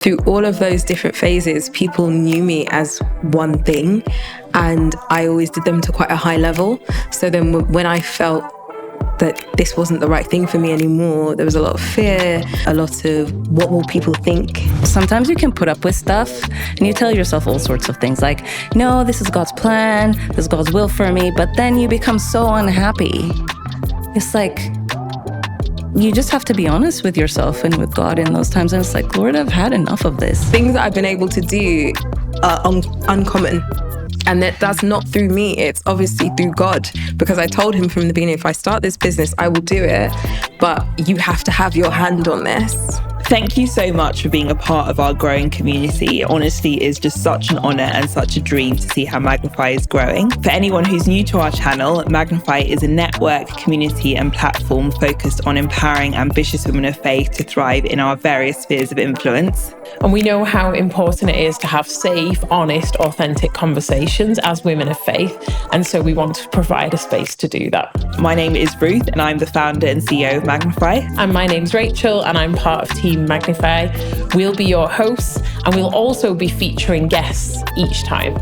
Through all of those different phases, people knew me as one thing, and I always did them to quite a high level. So then when I felt that this wasn't the right thing for me anymore, there was a lot of fear, a lot of what will people think. Sometimes you can put up with stuff and you tell yourself all sorts of things like, no, this is God's plan, this is God's will for me, but then you become so unhappy. It's like, you just have to be honest with yourself and with God in those times. And it's like, Lord, I've had enough of this. Things that I've been able to do are uncommon. And that's not through me, it's obviously through God. Because I told him from the beginning, if I start this business, I will do it. But you have to have your hand on this. Thank you so much for being a part of our growing community. Honestly, it's just such an honour and such a dream to see how Magnify is growing. For anyone who's new to our channel, Magnify is a network, community and platform focused on empowering ambitious women of faith to thrive in our various spheres of influence. And we know how important it is to have safe, honest, authentic conversations as women of faith. And so we want to provide a space to do that. My name is Ruth and I'm the founder and CEO of Magnify. And my name's Rachel and I'm part of Team Magnify. We'll be your hosts and we'll also be featuring guests each time.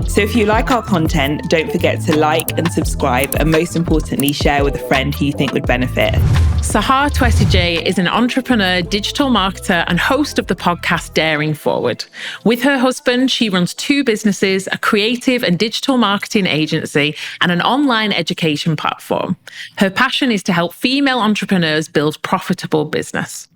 So if you like our content, don't forget to like and subscribe, and most importantly, share with a friend who you think would benefit. Sahar Twesigye is an entrepreneur, digital marketer, and host of the podcast Daring Forward. With her husband, she runs 2 businesses, a creative and digital marketing agency, and an online education platform. Her passion is to help female entrepreneurs build profitable business.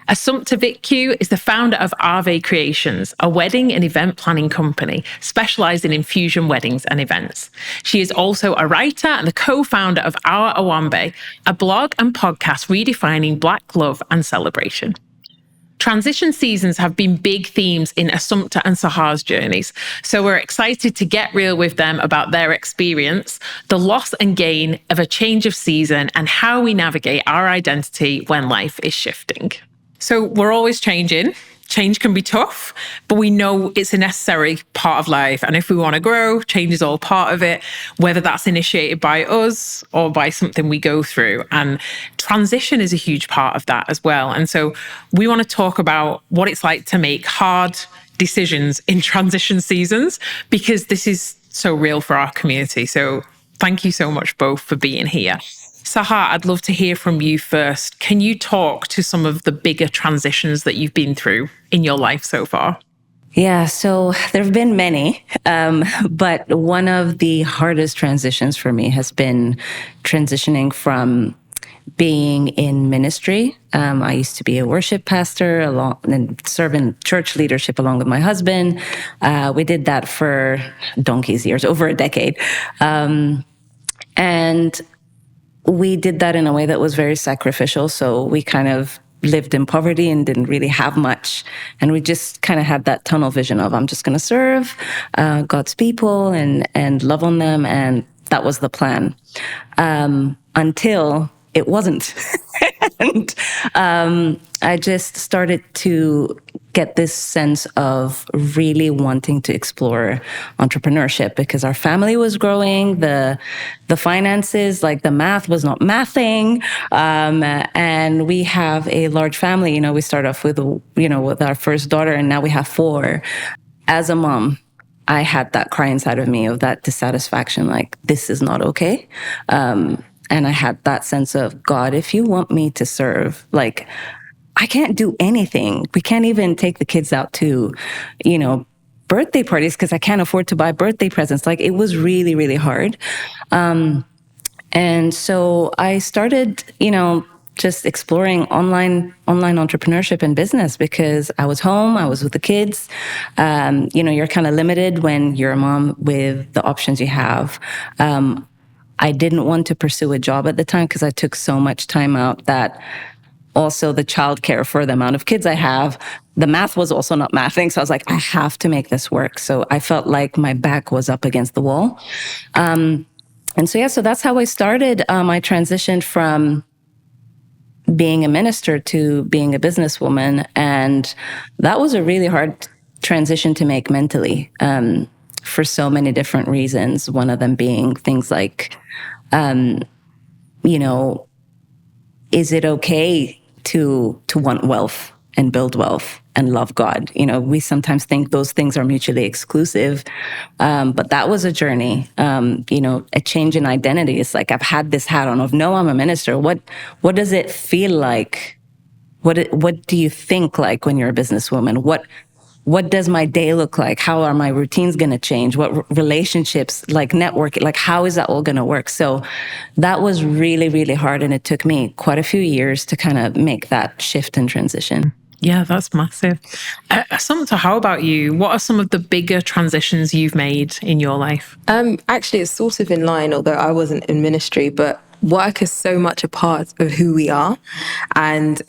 Assumpta Vitcu is the founder of Ave Creations, a wedding and event planning company specializing in fusion weddings and events. She is also a writer and the co-founder of Our Awambe, a blog and podcast redefining Black love and celebration. Transition seasons have been big themes in Assumpta and Sahar's journeys, so we're excited to get real with them about their experience, the loss and gain of a change of season, and how we navigate our identity when life is shifting. So we're always changing. Change can be tough, but we know it's a necessary part of life. And if we want to grow, change is all part of it, whether that's initiated by us or by something we go through. And transition is a huge part of that as well. And so we want to talk about what it's like to make hard decisions in transition seasons, because this is so real for our community. So thank you so much both for being here. Sahar, I'd love to hear from you first. Can you talk to some of the bigger transitions that you've been through in your life so far? Yeah, so there have been many, but one of the hardest transitions for me has been transitioning from being in ministry. I used to be a worship pastor and serve in church leadership along with my husband. We did that for donkey's years, over a decade. And we did that in a way that was very sacrificial. So we kind of lived in poverty and didn't really have much. And we just kind of had that tunnel vision of, I'm just going to serve God's people and love on them. And that was the plan. Until it wasn't. And I just started to get this sense of really wanting to explore entrepreneurship because our family was growing, the finances, like the math was not mathing. And we have a large family. We start off with, with our first daughter, and now we have 4. As a mom, I had that cry inside of me of that dissatisfaction, like, this is not okay. And I had that sense of, God, if you want me to serve, like, I can't do anything. We can't even take the kids out to, birthday parties because I can't afford to buy birthday presents. Like, it was really, really hard. And so I started, just exploring online entrepreneurship and business because I was home, I was with the kids. You're kind of limited when you're a mom with the options you have. I didn't want to pursue a job at the time because I took so much time out that also the childcare for the amount of kids I have, the math was also not mathing. So I was like, I have to make this work. So I felt like my back was up against the wall. So that's how I started. I transitioned from being a minister to being a businesswoman. And that was a really hard transition to make mentally. For so many different reasons. One of them being things like, is it okay to want wealth? and build wealth and love God. You know, we sometimes think those things are mutually exclusive, but that was a journey. You know, a change in identity. It's like, I've had this hat on of, no, I'm a minister. What does it feel like? What do you think like when you're a businesswoman? What does my day look like? How are my routines going to change? What relationships, like networking, like how is that all going to work? So that was really, really hard. And it took me quite a few years to kind of make that shift and transition. Yeah, that's massive. Assumpta, how about you? What are some of the bigger transitions you've made in your life? Actually, it's sort of in line, although I wasn't in ministry, but work is so much a part of who we are. And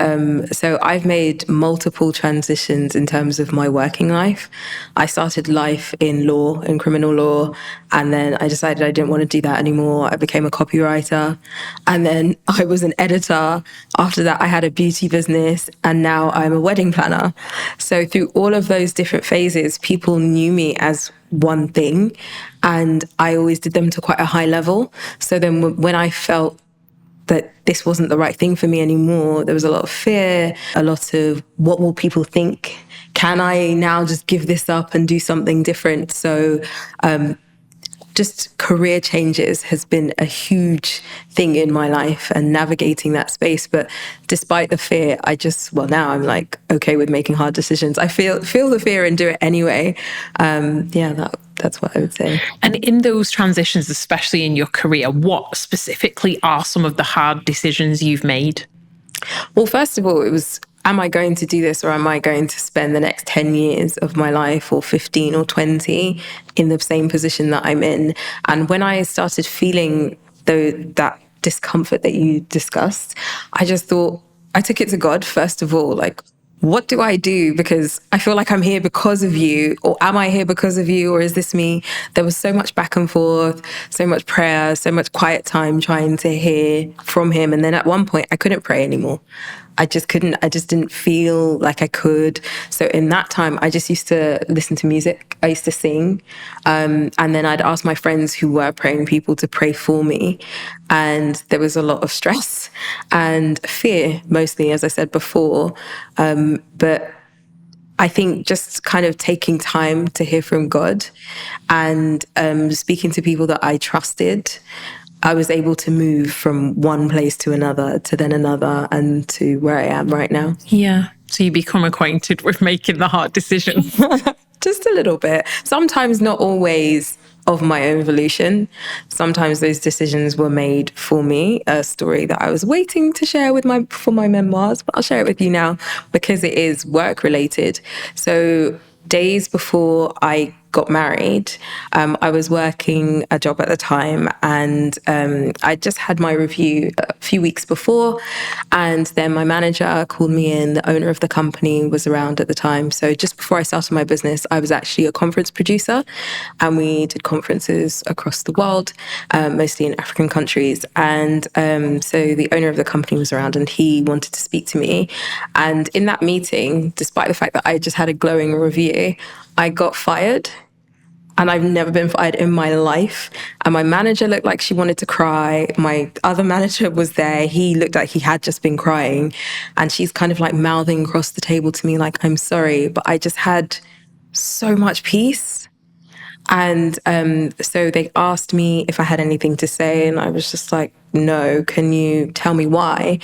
so I've made multiple transitions in terms of my working life. I started life in law, in criminal law, and then I decided I didn't want to do that anymore. I became a copywriter, and then I was an editor. After that, I had a beauty business, and now I'm a wedding planner. So through all of those different phases, people knew me as one thing, and I always did them to quite a high level. So then when I felt that this wasn't the right thing for me anymore, there was a lot of fear, a lot of what will people think? Can I now just give this up and do something different? So just career changes has been a huge thing in my life and navigating that space. But despite the fear, now I'm like okay with making hard decisions. I feel the fear and do it anyway. That's what I would say. And in those transitions, especially in your career, what specifically are some of the hard decisions you've made? Well, first of all, it was, am I going to do this, or am I going to spend the next 10 years of my life, or 15 or 20 in the same position that I'm in? And when I started feeling that discomfort that you discussed, I just thought, I took it to God, first of all, like, what do I do? Because I feel like I'm here because of you, or am I here because of you, or is this me? There was so much back and forth, so much prayer, so much quiet time trying to hear from him. And then at one point I couldn't pray anymore. I just didn't feel like I could. So in that time, I just used to listen to music. I used to sing. And then I'd ask my friends who were praying people to pray for me. And there was a lot of stress and fear, mostly, as I said before. But I think just kind of taking time to hear from God and speaking to people that I trusted, I was able to move from one place to another, to then another, and to where I am right now. Yeah. So you become acquainted with making the hard decisions. Just a little bit. Sometimes not always of my own volition. Sometimes those decisions were made for me, a story that I was waiting to share for my memoirs, but I'll share it with you now because it is work related. So days before I got married, I was working a job at the time, and I just had my review a few weeks before, and then my manager called me in. The owner of the company was around at the time. So just before I started my business, I was actually a conference producer, and we did conferences across the world, mostly in African countries. And so the owner of the company was around, and he wanted to speak to me. And in that meeting, despite the fact that I just had a glowing review, I got fired. And I've never been fired in my life. And my manager looked like she wanted to cry. My other manager was there. He looked like he had just been crying. And she's kind of like mouthing across the table to me like, I'm sorry. But I just had so much peace. And so they asked me if I had anything to say. And I was just like, no, can you tell me why?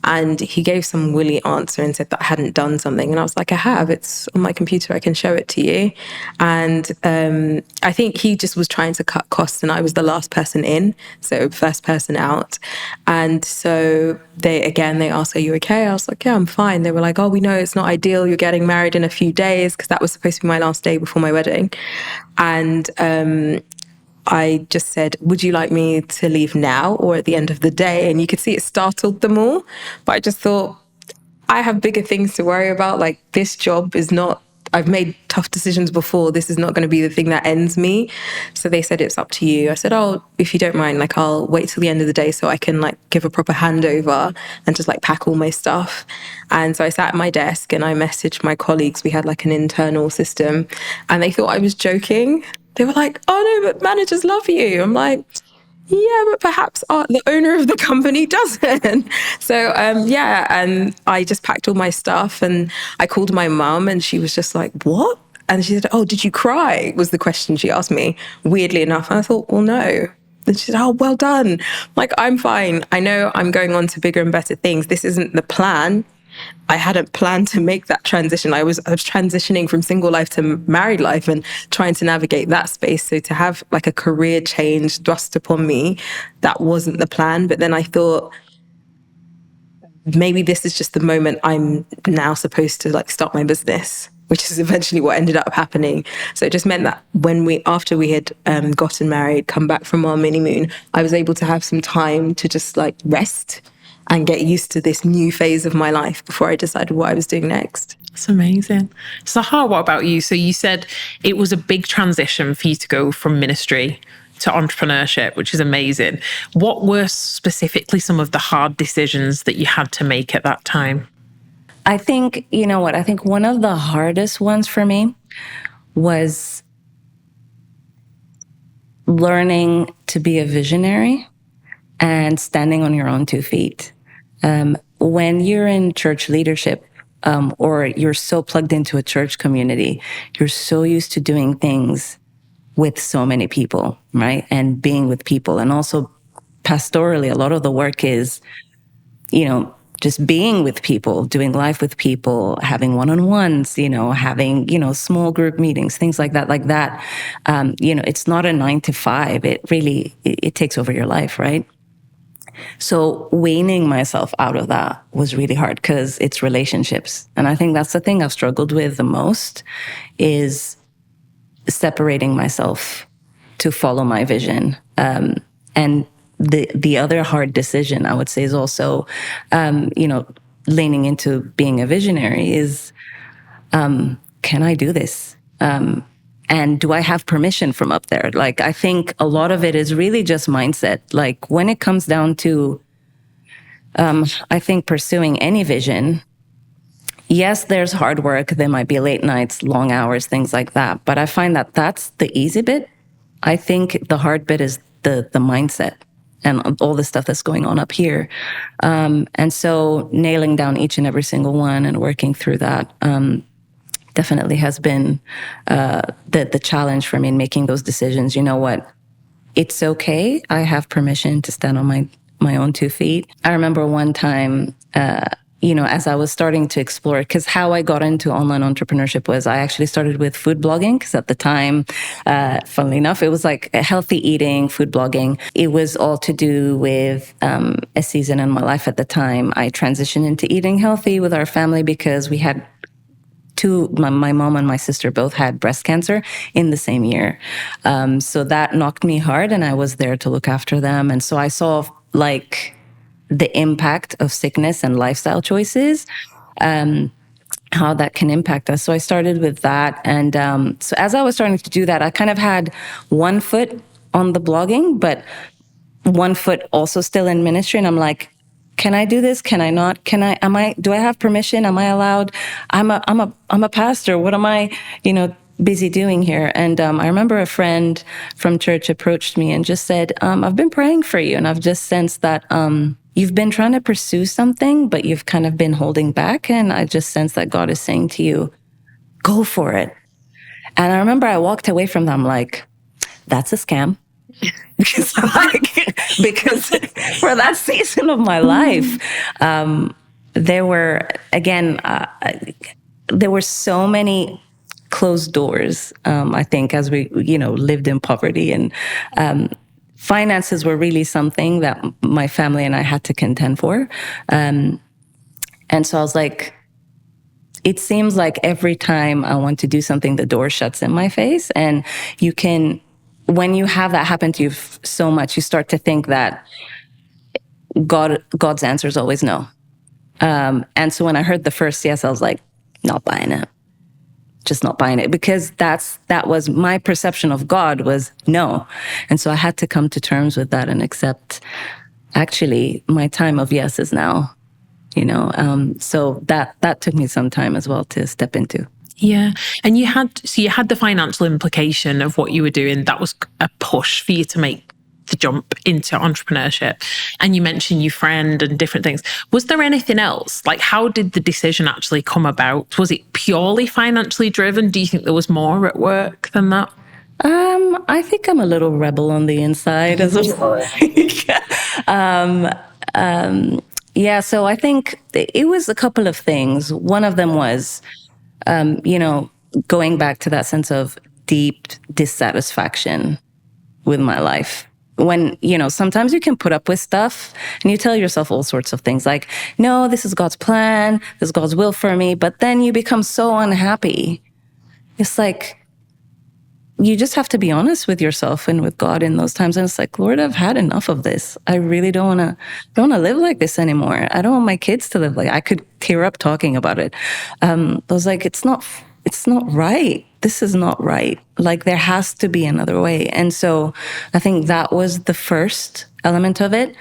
And he gave some willy answer and said that I hadn't done something. And I was like, I have. It's on my computer. I can show it to you. And I think he just was trying to cut costs, and I was the last person in, so first person out. And so they asked, are you okay? I was like, yeah, I'm fine. They were like, oh, we know it's not ideal. You're getting married in a few days, because that was supposed to be my last day before my wedding. And I just said, would you like me to leave now or at the end of the day? And you could see it startled them all. But I just thought, I have bigger things to worry about. Like, this job is not, I've made tough decisions before. This is not going to be the thing that ends me. So they said, it's up to you. I said, oh, if you don't mind, like, I'll wait till the end of the day so I can like give a proper handover and just like pack all my stuff. And so I sat at my desk and I messaged my colleagues. We had like an internal system, and they thought I was joking. They were like, oh no, but managers love you. I'm like, yeah, but perhaps the owner of the company doesn't. So, yeah, and I just packed all my stuff and I called my mum and she was just like, what? And she said, oh, did you cry? Was the question she asked me, weirdly enough. And I thought, well, no. And she said, oh, well done. Like, I'm fine. I know I'm going on to bigger and better things. This isn't the plan. I hadn't planned to make that transition. I was transitioning from single life to married life and trying to navigate that space. So to have like a career change thrust upon me, that wasn't the plan. But then I thought, maybe this is just the moment I'm now supposed to like start my business, which is eventually what ended up happening. So it just meant that after we had gotten married, come back from our mini moon, I was able to have some time to just like rest and get used to this new phase of my life before I decided what I was doing next. That's amazing. Sahar, what about you? So you said it was a big transition for you to go from ministry to entrepreneurship, which is amazing. What were specifically some of the hard decisions that you had to make at that time? I think, you know what, I think one of the hardest ones for me was learning to be a visionary and standing on your own 2 feet. When you're in church leadership, or you're so plugged into a church community, you're so used to doing things with so many people, right? And being with people. And also pastorally, a lot of the work is, just being with people, doing life with people, having one-on-ones, having, small group meetings, things like that, it's not a 9 to 5. It really, it takes over your life, right? So weaning myself out of that was really hard because it's relationships. And I think that's the thing I've struggled with the most is separating myself to follow my vision. And the other hard decision I would say is also, leaning into being a visionary is, can I do this? And do I have permission from up there? Like, I think a lot of it is really just mindset. Like when it comes down to, I think pursuing any vision, yes, there's hard work. There might be late nights, long hours, things like that. But I find that that's the easy bit. I think the hard bit is the mindset and all the stuff that's going on up here. And so nailing down each and every single one and working through that, definitely has been the challenge for me in making those decisions. You know what? It's okay. I have permission to stand on my own 2 feet. I remember one time, as I was starting to explore, because how I got into online entrepreneurship was I actually started with food blogging, because at the time, funnily enough, it was like a healthy eating, food blogging. It was all to do with a season in my life at the time. I transitioned into eating healthy with our family because we had my mom and my sister both had breast cancer in the same year. So that knocked me hard, and I was there to look after them. And so I saw like the impact of sickness and lifestyle choices, how that can impact us. So I started with that. And so as I was starting to do that, I kind of had one foot on the blogging, but one foot also still in ministry. And I'm like, can I do this? Can I not? Do I have permission? Am I allowed? I'm a pastor. What am I, busy doing here? And I remember a friend from church approached me and just said, I've been praying for you. And I've just sensed that you've been trying to pursue something, but you've kind of been holding back. And I just sense that God is saying to you, go for it. And I remember I walked away from them like, that's a scam. because for that season of my life, there were so many closed doors. I think as we, lived in poverty, and finances were really something that my family and I had to contend for. And so I was like, it seems like every time I want to do something, the door shuts in my face. And when you have that happen to you so much, you start to think that God's answer is always no. And so when I heard the first yes, I was like, not buying it. Just not buying it, because that was my perception of God was no. And so I had to come to terms with that and accept, actually, my time of yes is now, so that took me some time as well to step into. Yeah. And you had the financial implication of what you were doing. That was a push for you to the jump into entrepreneurship? And you mentioned your friend and different things. Was there anything else? Like, how did the decision actually come about? Was it purely financially driven? Do you think there was more at work than that? I think I'm a little rebel on the inside as well. Yeah, so I think it was a couple of things. One of them was, going back to that sense of deep dissatisfaction with my life. When, sometimes you can put up with stuff and you tell yourself all sorts of things like, no, this is God's plan, this is God's will for me. But then you become so unhappy. It's like, you just have to be honest with yourself and with God in those times. And it's like, Lord, I've had enough of this. I really don't want to live like this anymore. I don't want my kids to live like, I could tear up talking about it. I was like, it's not right. This is not right. Like, there has to be another way. And so I think that was the first element of it.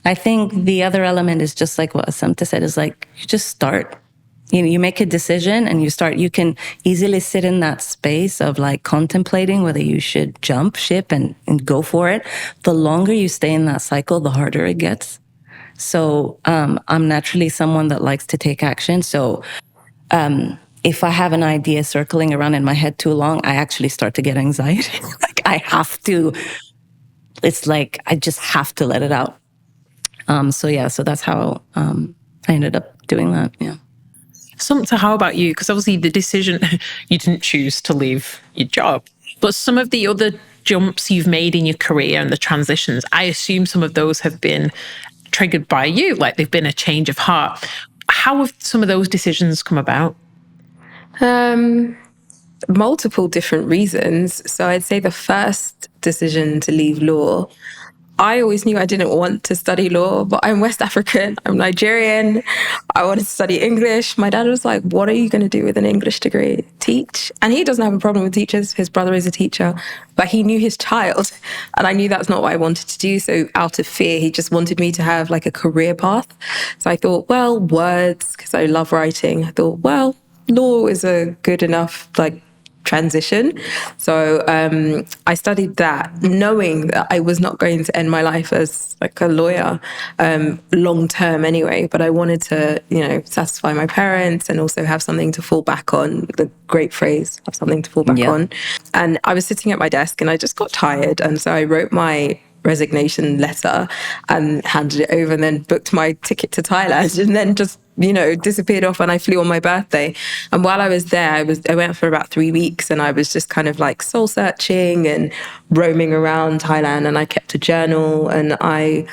I think the other element is just like what Assumpta said, is like, you just start. You make a decision and you start. You can easily sit in that space of like contemplating whether you should jump ship and go for it. The longer you stay in that cycle, the harder it gets. So I'm naturally someone that likes to take action. So if I have an idea circling around in my head too long, I actually start to get anxiety. Like, I have to. It's like I just have to let it out. So that's how I ended up doing that. Yeah. Assumpta, how about you? Because obviously the decision, you didn't choose to leave your job, but some of the other jumps you've made in your career and the transitions, I assume some of those have been triggered by you, like they've been a change of heart. How have some of those decisions come about? Multiple different reasons. So I'd say the first decision to leave law, I always knew I didn't want to study law, but I'm West African, I'm Nigerian, I wanted to study English. My dad was like, what are you going to do with an English degree? Teach? And he doesn't have a problem with teachers. His brother is a teacher, but he knew his child. And I knew that's not what I wanted to do. So out of fear, he just wanted me to have like a career path. So I thought, well, words, because I love writing. I thought, well, law is a good enough like transition. So I studied that, knowing that I was not going to end my life as like a lawyer long term anyway, but I wanted to, satisfy my parents and also have something to fall back on. The great phrase, have something to fall back on. And I was sitting at my desk and I just got tired. And so I wrote my resignation letter and handed it over, and then booked my ticket to Thailand, and then just disappeared off, and I flew on my birthday. And while I was there, I went for about 3 weeks, and I was just kind of like soul searching and roaming around Thailand, and I kept a journal and I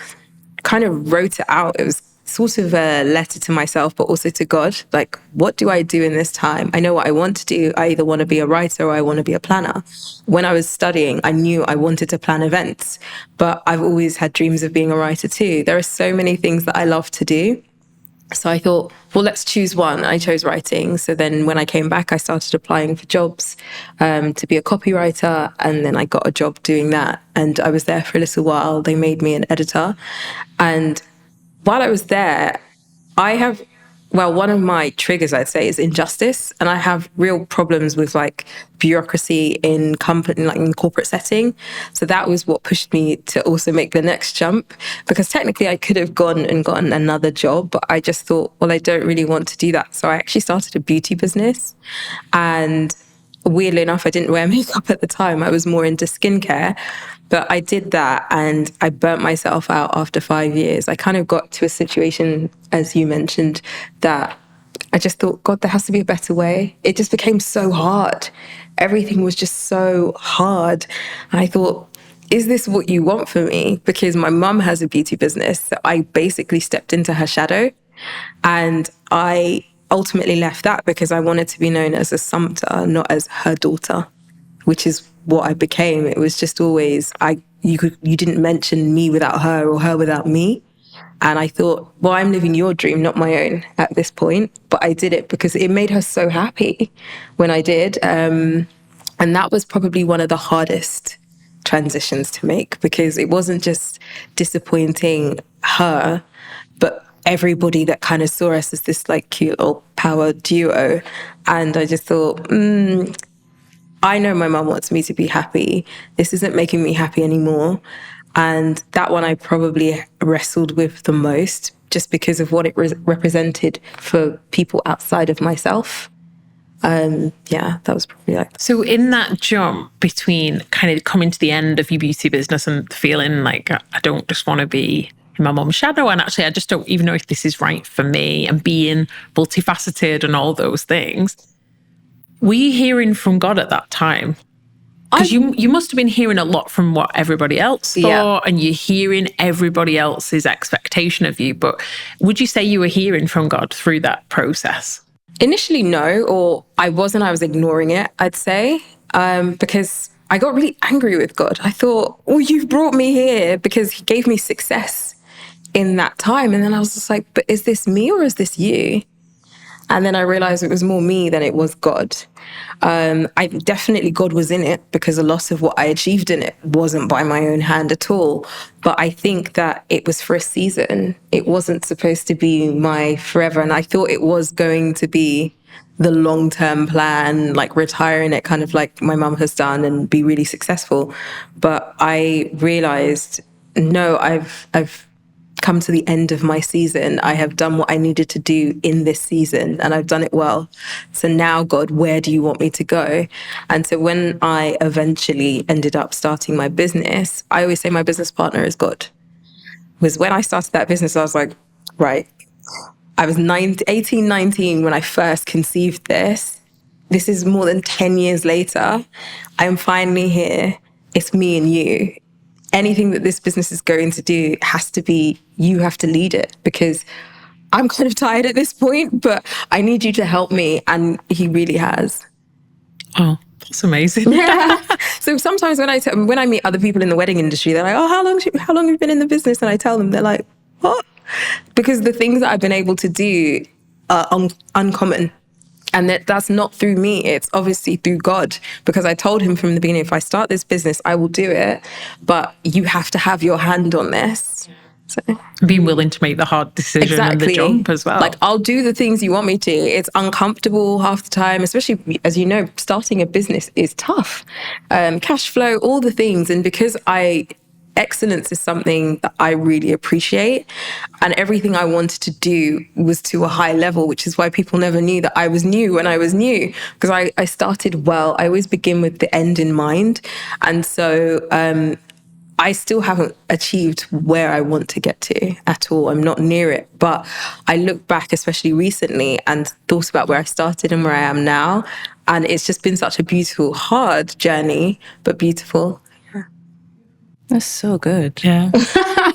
kind of wrote it out. It was sort of a letter to myself, but also to God. Like, what do I do in this time? I know what I want to do. I either want to be a writer or I want to be a planner. When I was studying, I knew I wanted to plan events, but I've always had dreams of being a writer too. There are so many things that I love to do. So I thought, well, let's choose one. I chose writing. So then when I came back, I started applying for jobs to be a copywriter. And then I got a job doing that. And I was there for a little while. They made me an editor. And while I was there, one of my triggers, I'd say, is injustice. And I have real problems with like bureaucracy in company, like in corporate setting. So that was what pushed me to also make the next jump, because technically I could have gone and gotten another job, but I just thought, well, I don't really want to do that. So I actually started a beauty business. And weirdly enough, I didn't wear makeup at the time. I was more into skincare. But I did that and I burnt myself out after 5 years. I kind of got to a situation, as you mentioned, that I just thought, God, there has to be a better way. It just became so hard. Everything was just so hard. And I thought, is this what you want for me? Because my mum has a beauty business. So I basically stepped into her shadow. And I ultimately left that because I wanted to be known as Assumpta, not as her daughter, which is what I became. It was just always, you didn't mention me without her or her without me. And I thought, well, I'm living your dream, not my own at this point. But I did it because it made her so happy when I did. And that was probably one of the hardest transitions to make, because it wasn't just disappointing her, but everybody that kind of saw us as this like cute little power duo. And I just thought, I know my mum wants me to be happy. This isn't making me happy anymore. And that one I probably wrestled with the most, just because of what it represented for people outside of myself. Yeah, that was probably like... So in that jump between kind of coming to the end of your beauty business and feeling like I don't just want to be in my mum's shadow, and actually I just don't even know if this is right for me, and being multifaceted and all those things, were you hearing from God at that time? Because you must have been hearing a lot from what everybody else thought, and you're hearing everybody else's expectation of you. But would you say you were hearing from God through that process? Initially, no, or I wasn't. I was ignoring it, I'd say, because I got really angry with God. I thought, oh, you've brought me here because he gave me success in that time. And then I was just like, but is this me or is this you? And then I realized it was more me than it was God. God was in it, because a lot of what I achieved in it wasn't by my own hand at all. But I think that it was for a season. It wasn't supposed to be my forever. And I thought it was going to be the long-term plan, like retiring it kind of like my mum has done and be really successful. But I realized, no, I've come to the end of my season. I have done what I needed to do in this season, and I've done it well. So now, God, where do you want me to go? And so when I eventually ended up starting my business, I always say my business partner is God. Was when I started that business, I was like, right, I was 18, 19 when I first conceived this. This is more than 10 years later. I'm finally here. It's me and you. Anything that this business is going to do has to be, you have to lead it, because I'm kind of tired at this point, but I need you to help me. And he really has. Oh, that's amazing. Yeah. So sometimes when I meet other people in the wedding industry, they're like, oh, how long have you been in the business? And I tell them, they're like, what? Because the things that I've been able to do are uncommon. And that's not through me. It's obviously through God, because I told him from the beginning, if I start this business, I will do it. But you have to have your hand on this. So, being willing to make the hard decision and the jump as well. Like, I'll do the things you want me to. It's uncomfortable half the time, especially, as you know, starting a business is tough. Cash flow, all the things. And because excellence is something that I really appreciate, and everything I wanted to do was to a high level, which is why people never knew that I was new when I was new, because I started well. I always begin with the end in mind. And so I still haven't achieved where I want to get to at all. I'm not near it. But I look back, especially recently, and thought about where I started and where I am now. And it's just been such a beautiful, hard journey, but beautiful. That's so good. Yeah.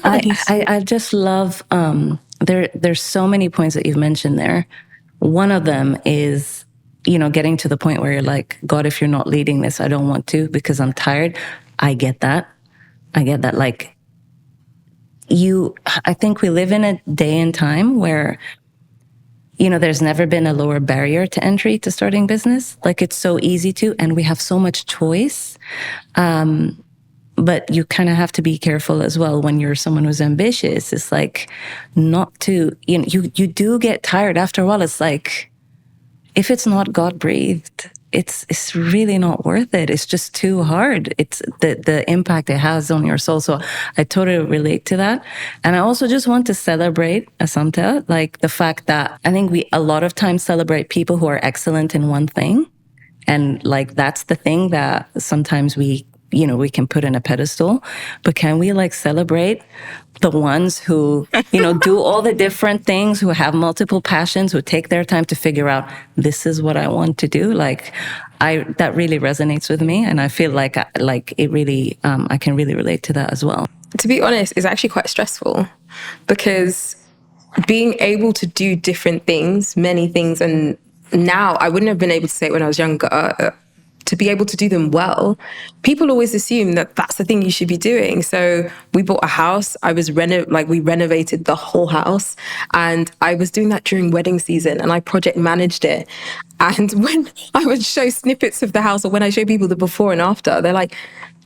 I just love, there's so many points that you've mentioned there. One of them is, getting to the point where you're like, God, if you're not leading this, I don't want to, because I'm tired. I get that. Like, I think we live in a day and time where, there's never been a lower barrier to entry to starting business. Like, it's so easy to, and we have so much choice. But you kind of have to be careful as well when you're someone who's ambitious. It's like not to, you do get tired after a while. It's like, if it's not God breathed, it's really not worth it. It's just too hard. It's the impact it has on your soul. So I totally relate to that. And I also just want to celebrate, Assumpta, like the fact that I think we a lot of times celebrate people who are excellent in one thing. And like, that's the thing that sometimes we can put in a pedestal, but can we like celebrate the ones who, do all the different things, who have multiple passions, who take their time to figure out, this is what I want to do. Like, that really resonates with me. And I feel like it really, I can really relate to that as well. To be honest, it's actually quite stressful, because being able to do different things, many things, and now I wouldn't have been able to say it when I was younger, to be able to do them well, people always assume that that's the thing you should be doing. So we bought a house. We renovated the whole house, and I was doing that during wedding season, and I project managed it. And when I would show snippets of the house, or when I show people the before and after, they're like,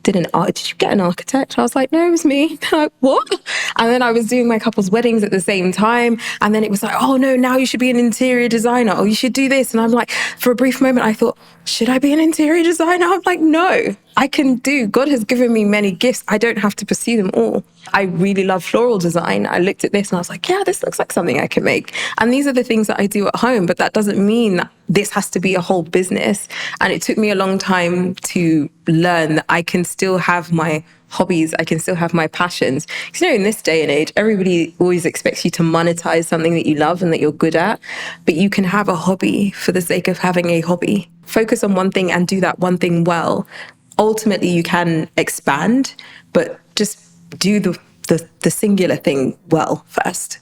did you get an architect? I was like, no, it was me. They're like, what? And then I was doing my couple's weddings at the same time. And then it was like, oh no, now you should be an interior designer, or you should do this. And I'm like, for a brief moment, I thought, should I be an interior designer? I'm like, no, I can do. God has given me many gifts. I don't have to pursue them all. I really love floral design. I looked at this and I was like, yeah, this looks like something I can make. And these are the things that I do at home, but that doesn't mean that this has to be a whole business. And it took me a long time to learn that I can still have my hobbies. I can still have my passions. Because, in this day and age, everybody always expects you to monetize something that you love and that you're good at, but you can have a hobby for the sake of having a hobby. Focus on one thing and do that one thing well. Ultimately, you can expand, but just do the singular thing well first.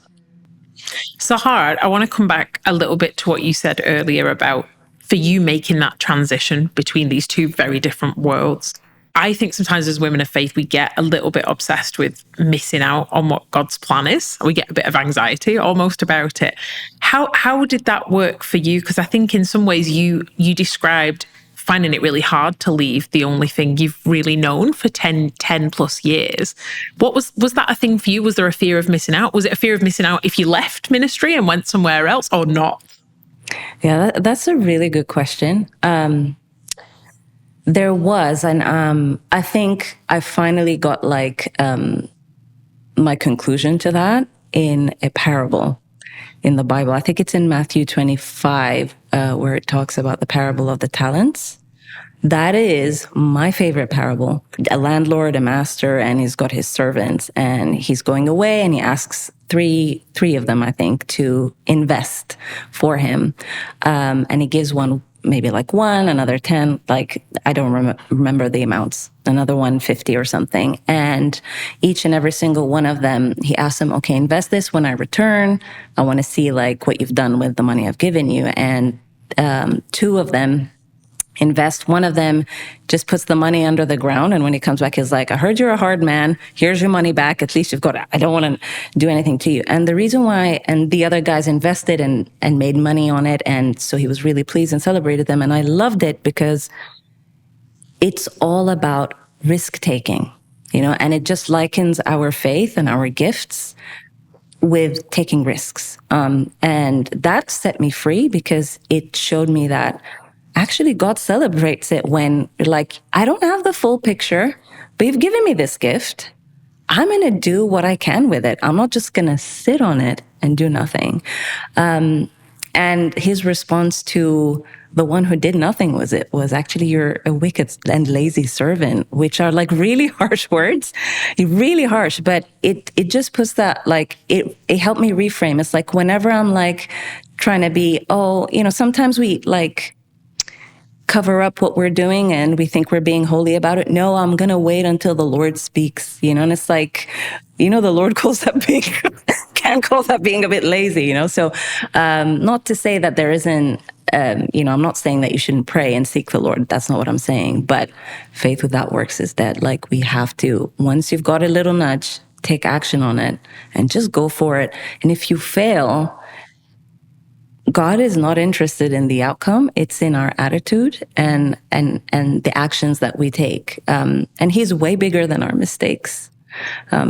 Sahar, I want to come back a little bit to what you said earlier about for you making that transition between these two very different worlds. I think sometimes as women of faith, we get a little bit obsessed with missing out on what God's plan is. We get a bit of anxiety almost about it. How did that work for you? Because I think in some ways you described finding it really hard to leave the only thing you've really known for 10 plus years. Was that a thing for you? Was there a fear of missing out? Was it a fear of missing out if you left ministry and went somewhere else or not? Yeah, that's a really good question. There was, and I think I finally got my conclusion to that in a parable in the Bible. I think it's in Matthew 25, where it talks about the parable of the talents. That is my favorite parable. A landlord, a master, and he's got his servants, and he's going away, and he asks three of them, I think, to invest for him. And he gives one maybe one, another 10, I don't remember the amounts, another one 50 or something. And each and every single one of them, he asks them, okay, invest this. When I return, I want to see what you've done with the money I've given you. And two of them invest. One of them just puts the money under the ground. And when he comes back, he's like, I heard you're a hard man. Here's your money back. At least you've got it. I don't want to do anything to you. And the reason why, and the other guys invested and made money on it. And so he was really pleased and celebrated them. And I loved it because it's all about risk taking, and it just likens our faith and our gifts with taking risks. And that set me free because it showed me that actually God celebrates it when I don't have the full picture, but you've given me this gift. I'm going to do what I can with it. I'm not just going to sit on it and do nothing. And his response to the one who did nothing was actually, you're a wicked and lazy servant, which are really harsh words, really harsh, but it just puts that, it helped me reframe. It's whenever I'm trying to be, sometimes we cover up what we're doing and we think we're being holy about it. No, I'm going to wait until the Lord speaks, and it's the Lord calls that being, can call that being a bit lazy, So, not to say that there isn't, I'm not saying that you shouldn't pray and seek the Lord. That's not what I'm saying. But faith without works is dead. We have to, once you've got a little nudge, take action on it and just go for it. And if you fail, God is not interested in the outcome. It's in our attitude and the actions that we take. And he's way bigger than our mistakes.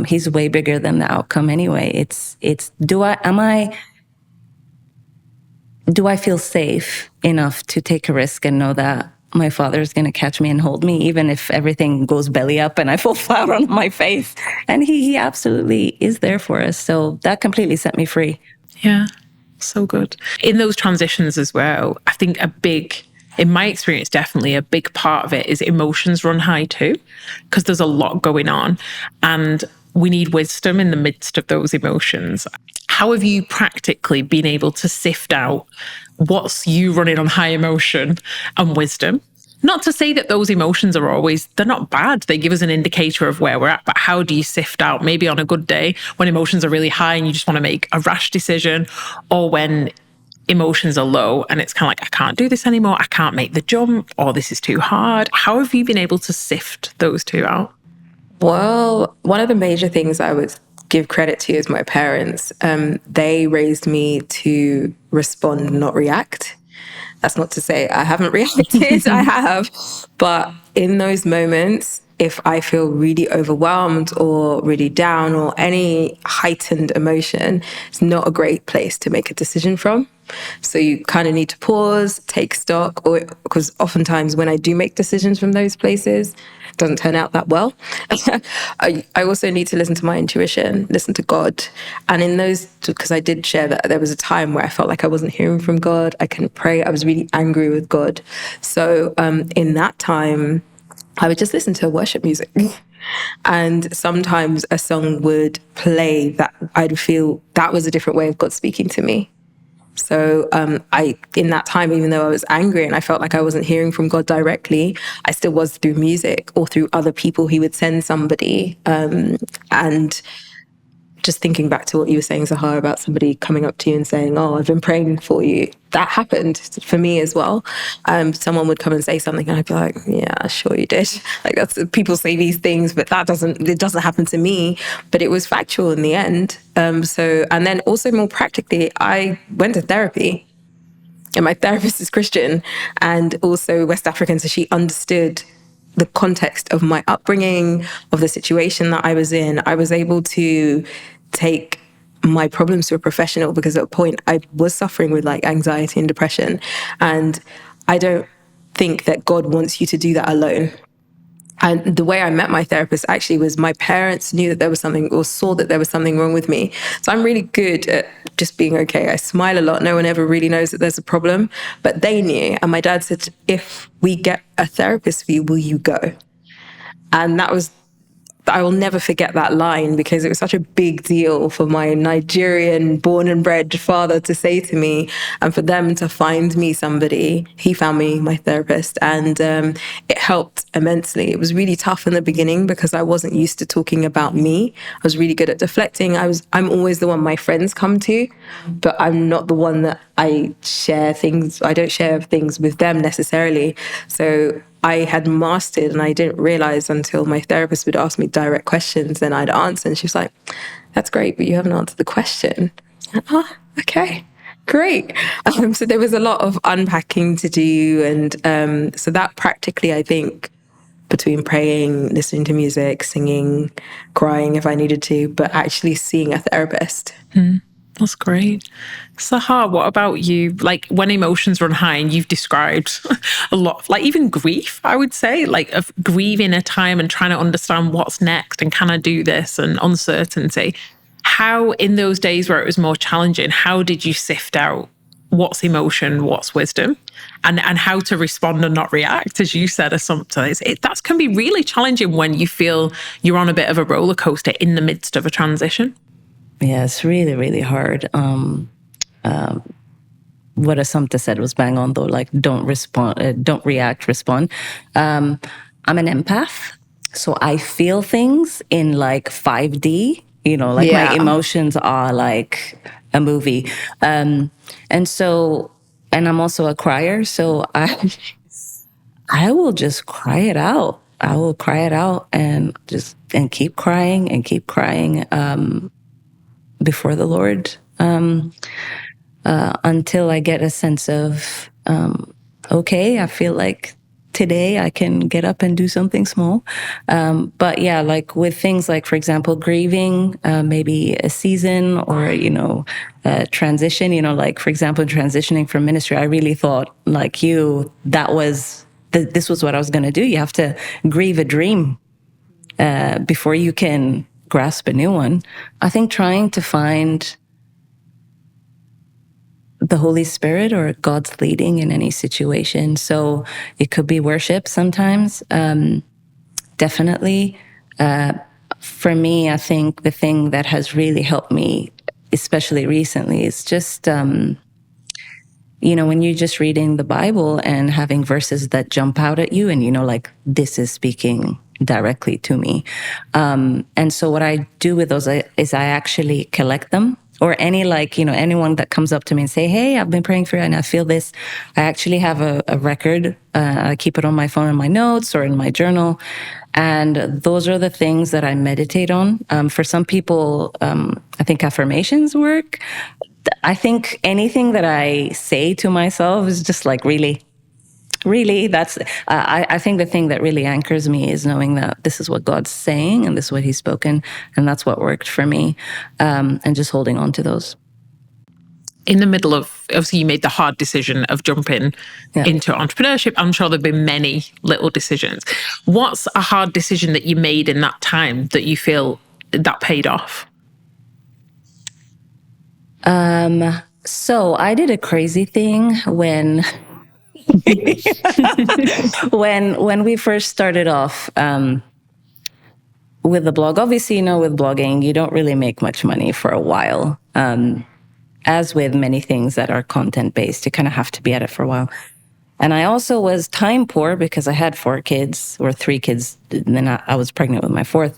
He's way bigger than the outcome anyway. Do I feel safe enough to take a risk and know that my Father is going to catch me and hold me, even if everything goes belly up and I fall flat on my face? And he absolutely is there for us. So that completely set me free. Yeah. So good. In those transitions as well, I think in my experience, definitely a big part of it is emotions run high too, because there's a lot going on and we need wisdom in the midst of those emotions. How have you practically been able to sift out what's you running on high emotion and wisdom? Not to say that those emotions they're not bad. They give us an indicator of where we're at, but how do you sift out maybe on a good day when emotions are really high and you just want to make a rash decision, or when emotions are low and it's kind of I can't do this anymore. I can't make the jump, or this is too hard. How have you been able to sift those two out? Well, one of the major things I would give credit to is my parents. They raised me to respond, not react. That's not to say I haven't reacted, I have. But in those moments, if I feel really overwhelmed or really down or any heightened emotion, it's not a great place to make a decision from. So you kind of need to pause, take stock, or because oftentimes when I do make decisions from those places, it doesn't turn out that well. I also need to listen to my intuition, listen to God. And in those, because I did share that there was a time where I felt like I wasn't hearing from God. I couldn't pray. I was really angry with God. So in that time, I would just listen to worship music. And sometimes a song would play that I'd feel that was a different way of God speaking to me. So in that time, even though I was angry and I felt like I wasn't hearing from God directly, I still was through music or through other people. He would send somebody. And just thinking back to what you were saying, Sahar, about somebody coming up to you and saying, "Oh, I've been praying for you." That happened for me as well. Someone would come and say something and I'd be like, "Yeah, sure you did." Like that's, people say these things, but it doesn't happen to me. But it was factual in the end. And then also more practically, I went to therapy. And my therapist is Christian and also West African, so she understood the context of my upbringing, of the situation that I was in. I was able to take my problems to a professional because at a point I was suffering with like anxiety and depression. And I don't think that God wants you to do that alone. And the way I met my therapist actually was my parents knew that there was something, or saw that there was something wrong with me. So I'm really good at just being okay. I smile a lot. No one ever really knows that there's a problem, but they knew. And my dad said, "If we get a therapist for you, will you go?" And I will never forget that line because it was such a big deal for my Nigerian born and bred father to say to me, and for them to find me somebody. He found me my therapist, and it helped immensely. It was really tough in the beginning because I wasn't used to talking about me. I was really good at deflecting. I'm always the one my friends come to, but I'm not the one that I share things. I don't share things with them necessarily. So I had mastered, and I didn't realize until my therapist would ask me direct questions and I'd answer. And she was like, "That's great, but you haven't answered the question." Oh, okay, great. So there was a lot of unpacking to do. And so that practically, I think, between praying, listening to music, singing, crying if I needed to, but actually seeing a therapist. That's great. Sahar, what about you? Like when emotions run high, and you've described a lot, like even grief, I would say, like of grieving a time and trying to understand what's next and can I do this, and uncertainty. How in those days where it was more challenging, how did you sift out what's emotion, what's wisdom, and how to respond and not react? As you said, Assumpta, that can be really challenging when you feel you're on a bit of a roller coaster in the midst of a transition. Yeah, it's really, really hard. What Assumpta said was bang on, though. Like, don't respond, don't react, respond. I'm an empath, so I feel things in like 5D. You know, like my emotions are like a movie, and I'm also a crier, so I will just cry it out. I will cry it out and keep crying and keep crying. Before the Lord, until I get a sense of, okay, I feel like today I can get up and do something small. But yeah, like with things like, for example, grieving, maybe a season or, transition, like, for example, transitioning from ministry, I really thought like this was what I was going to do. You have to grieve a dream before you can grasp a new one. I think trying to find the Holy Spirit or God's leading in any situation. So it could be worship sometimes. Definitely. For me, I think the thing that has really helped me, especially recently, is just, when you're just reading the Bible and having verses that jump out at you and, like, this is speaking directly to me. And so what I do with those is I actually collect them, or anyone that comes up to me and say, "Hey, I've been praying for you and I feel this." I actually have a record. I keep it on my phone in my notes or in my journal. And those are the things that I meditate on. For some people, I think affirmations work. I think anything that I say to myself is just like, really, that's, I think the thing that really anchors me is knowing that this is what God's saying and this is what he's spoken. And that's what worked for me. And just holding on to those. in the middle of, obviously you made the hard decision of jumping into entrepreneurship. I'm sure there've been many little decisions. What's a hard decision that you made in that time that you feel that paid off? So I did a crazy thing when when we first started off with the blog. Obviously, you know, with blogging, you don't really make much money for a while. As with many things that are content based, you kind of have to be at it for a while. And I also was time poor because I had 4 kids or 3 kids. And then I was pregnant with my 4th.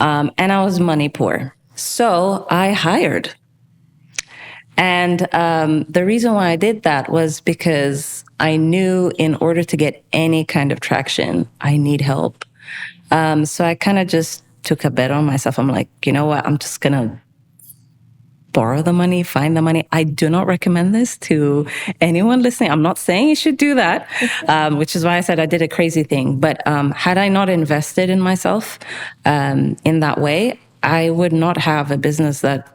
And I was money poor. So I hired. And the reason why I did that was because I knew in order to get any kind of traction, I need help. So I kind of just took a bet on myself. I'm like, you know what? I'm just going to borrow the money, find the money. I do not recommend this to anyone listening. I'm not saying you should do that, which is why I said I did a crazy thing. But had I not invested in myself in that way, I would not have a business that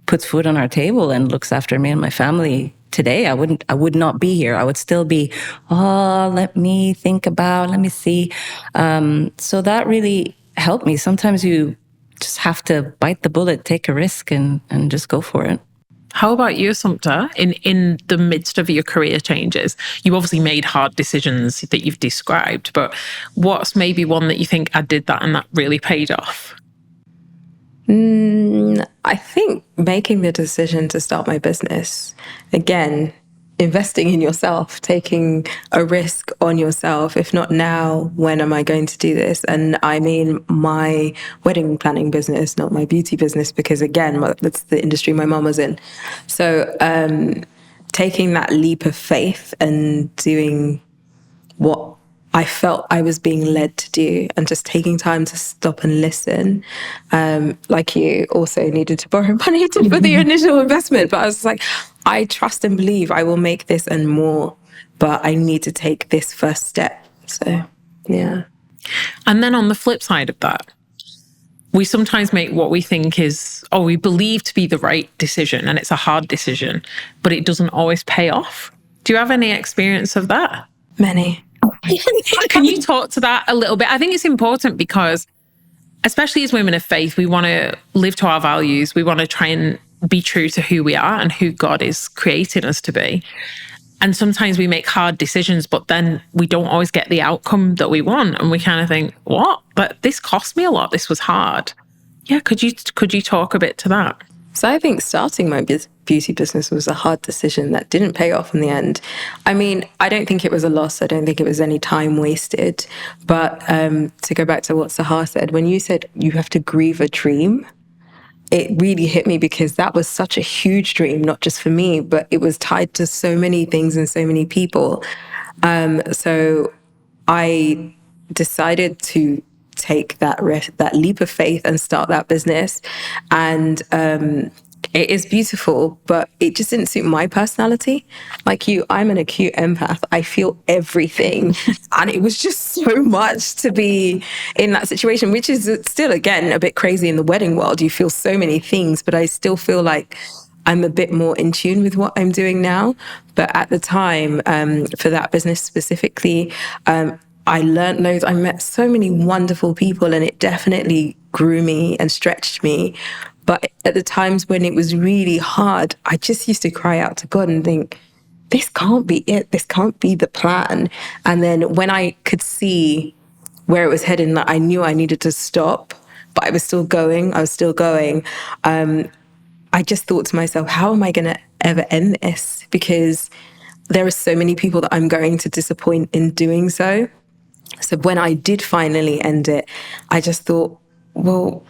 puts food on our table and looks after me and my family today. I would not be here. I would still be, let me see. So that really helped me. Sometimes you just have to bite the bullet, take a risk and just go for it. How about you, Assumpta? In the midst of your career changes, you obviously made hard decisions that you've described, but what's maybe one that you think I did that and that really paid off? I think making the decision to start my business, again, investing in yourself, taking a risk on yourself. If not now, when am I going to do this? And I mean my wedding planning business, not my beauty business, because again, that's the industry my mum was in. So taking that leap of faith and doing what I felt I was being led to do and just taking time to stop and listen. Like you also needed to borrow money for the initial investment, but I was like, I trust and believe I will make this and more, but I need to take this first step. So, yeah. And then on the flip side of that, we sometimes make what we think is, or we believe to be the right decision, and it's a hard decision, but it doesn't always pay off. Do you have any experience of that? Many. Can you talk to that a little bit? I think it's important because, especially as women of faith, we want to live to our values. We want to try and be true to who we are and who God is creating us to be. And sometimes we make hard decisions, but then we don't always get the outcome that we want. And we kind of think, what? But this cost me a lot. This was hard. Yeah. Could you talk a bit to that? So I think starting my beauty business was a hard decision that didn't pay off in the end. I mean, I don't think it was a loss. I don't think it was any time wasted. But to go back to what Sahar said, when you said you have to grieve a dream, it really hit me because that was such a huge dream, not just for me, but it was tied to so many things and so many people. So I decided to take that risk, that leap of faith and start that business. And it is beautiful, but it just didn't suit my personality. Like you, I'm an acute empath. I feel everything. And it was just so much to be in that situation, which is still, again, a bit crazy in the wedding world. You feel so many things, but I still feel like I'm a bit more in tune with what I'm doing now. But at the time, for that business specifically, I learned loads. I met so many wonderful people, and it definitely grew me and stretched me. But at the times when it was really hard, I just used to cry out to God and think, this can't be it. This can't be the plan. And then when I could see where it was heading, that I knew I needed to stop, but I was still going. I just thought to myself, how am I going to ever end this? Because there are so many people that I'm going to disappoint in doing so. So when I did finally end it, I just thought, well,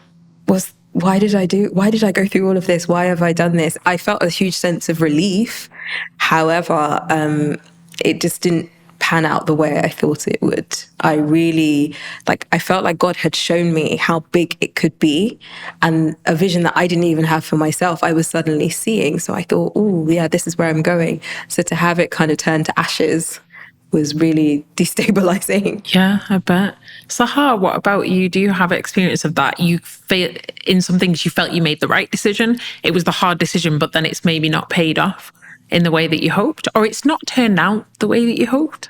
why did I go through all of this? Why have I done this? I felt a huge sense of relief. However, it just didn't pan out the way I thought it would. I felt like God had shown me how big it could be, and a vision that I didn't even have for myself, I was suddenly seeing. So I thought, oh yeah, this is where I'm going. So to have it kind of turn to ashes was really destabilizing. Yeah, I bet. Sahar, what about you? Do you have experience of that? You feel in some things you felt you made the right decision. It was the hard decision, but then it's maybe not paid off in the way that you hoped, or it's not turned out the way that you hoped.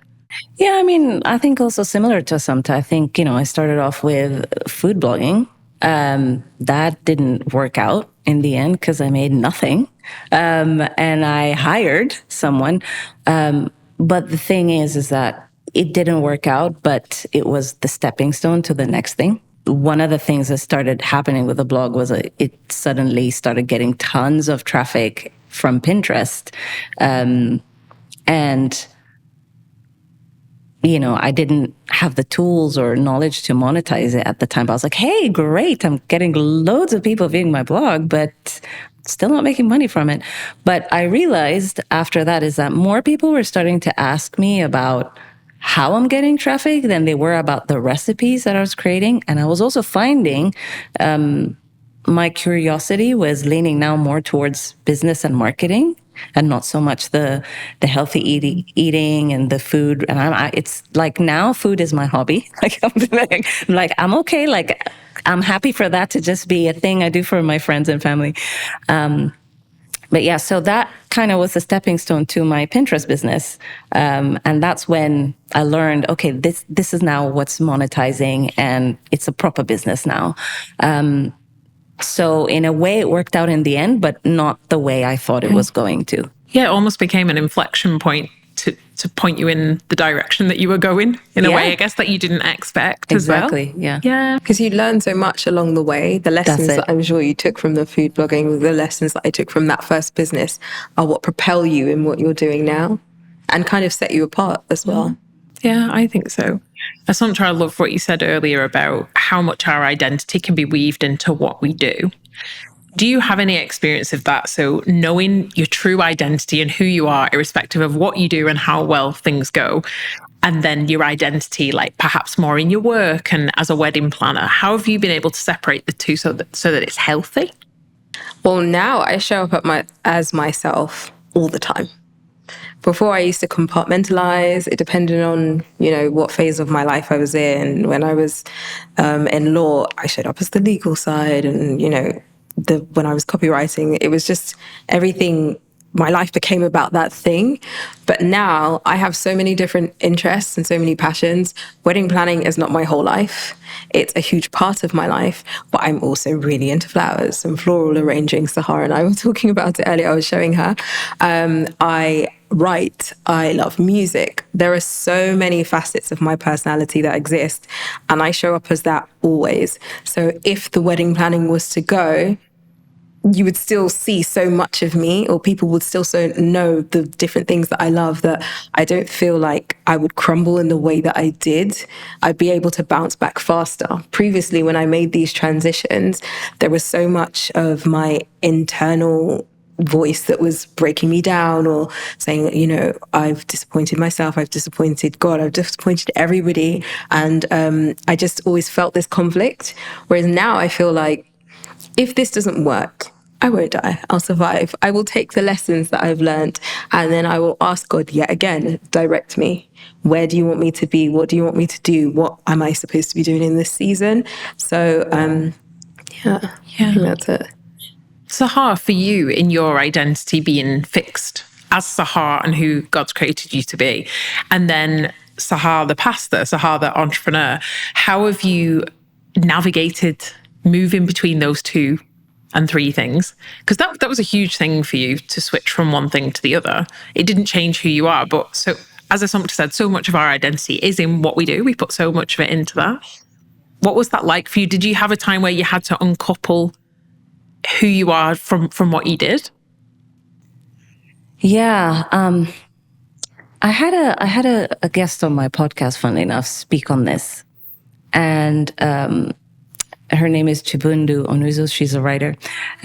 Yeah, I mean, I think also similar to Assumpta, I think, I started off with food blogging. That didn't work out in the end because I made nothing. And I hired someone. But the thing is that it didn't work out, but it was the stepping stone to the next thing. One of the things that started happening with the blog was it suddenly started getting tons of traffic from Pinterest. And I didn't have the tools or knowledge to monetize it at the time. But I was like, hey, great. I'm getting loads of people viewing my blog, but still not making money from it. But I realized after that is that more people were starting to ask me about how I'm getting traffic than they were about the recipes that I was creating. And I was also finding my curiosity was leaning now more towards business and marketing, and not so much the healthy eating and the food. And it's like now food is my hobby. I'm okay. Like I'm happy for that to just be a thing I do for my friends and family. But yeah, so that kind of was a stepping stone to my Pinterest business. And that's when I learned, okay, this is now what's monetizing and it's a proper business now. So in a way it worked out in the end, but not the way I thought it was going to. Yeah, it almost became an inflection point to point you in the direction that you were going in a way, I guess, that you didn't expect as well. Exactly, yeah. Yeah. Because you learn so much along the way. The lessons that I'm sure you took from the food blogging, the lessons that I took from that first business are what propel you in what you're doing now and kind of set you apart as well. Yeah, I think so. Assumpta, I love what you said earlier about how much our identity can be weaved into what we do. Do you have any experience of that? So knowing your true identity and who you are, irrespective of what you do and how well things go, and then your identity, like perhaps more in your work and as a wedding planner, how have you been able to separate the two so that it's healthy? Well, now I show up as myself all the time. Before I used to compartmentalize. It depended on, what phase of my life I was in. When I was in law, I showed up as the legal side, and, when I was copywriting, it was just everything. My life became about that thing. But now I have so many different interests and so many passions. Wedding planning is not my whole life. It's a huge part of my life, but I'm also really into flowers and floral arranging. Sahar and I were talking about it earlier. I was showing her. I write. I love music. There are so many facets of my personality that exist, and I show up as that always. So if the wedding planning was to go, you would still see so much of me, or people would still know the different things that I love, that I don't feel like I would crumble in the way that I did. I'd be able to bounce back faster. Previously, when I made these transitions, there was so much of my internal voice that was breaking me down, or saying, I've disappointed myself, I've disappointed God, I've disappointed everybody. And I just always felt this conflict. Whereas now I feel like, if this doesn't work, I won't die. I'll survive. I will take the lessons that I've learned, and then I will ask God yet again, direct me. Where do you want me to be? What do you want me to do? What am I supposed to be doing in this season? So, I think that's it. Sahar, for you, in your identity being fixed as Sahar and who God's created you to be, and then Sahar the pastor, Sahar the entrepreneur, how have you navigated moving between those two and three things? Because that was a huge thing for you, to switch from one thing to the other. It didn't change who you are, but so, as Assumpta said, so much of our identity is in what we do. We put so much of it into that. What was that like for you? Did you have a time where you had to uncouple who you are from what you did? Yeah. I had a guest on my podcast, funnily enough, speak on this. And her name is Chibundu Onuzo. She's a writer.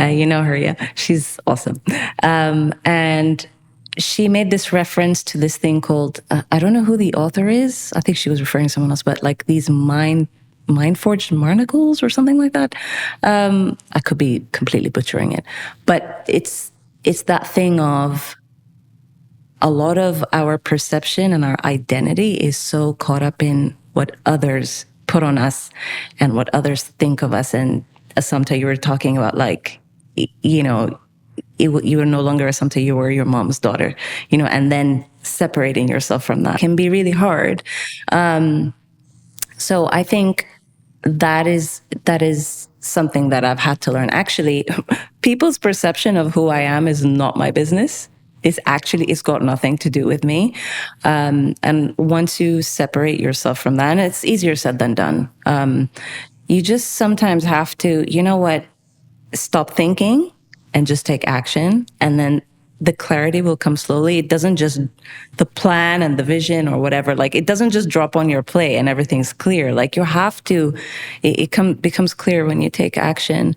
You know her, yeah. She's awesome. And she made this reference to this thing called, I don't know who the author is. I think she was referring to someone else, but like these mind-forged barnacles or something like that. I could be completely butchering it. But it's that thing of a lot of our perception and our identity is so caught up in what others put on us and what others think of us. And Assumpta, you were talking about like, you know, you were no longer Assumpta, you were your mom's daughter, you know, and then separating yourself from that can be really hard. So I think that is something that I've had to learn. Actually, people's perception of who I am is not my business. It's got nothing to do with me. And once you separate yourself from that, and it's easier said than done, you just sometimes have to, you know what, stop thinking and just take action. And then the clarity will come slowly. It doesn't just, the plan and the vision or whatever, like it doesn't just drop on your plate and everything's clear. Like you have to, becomes clear when you take action.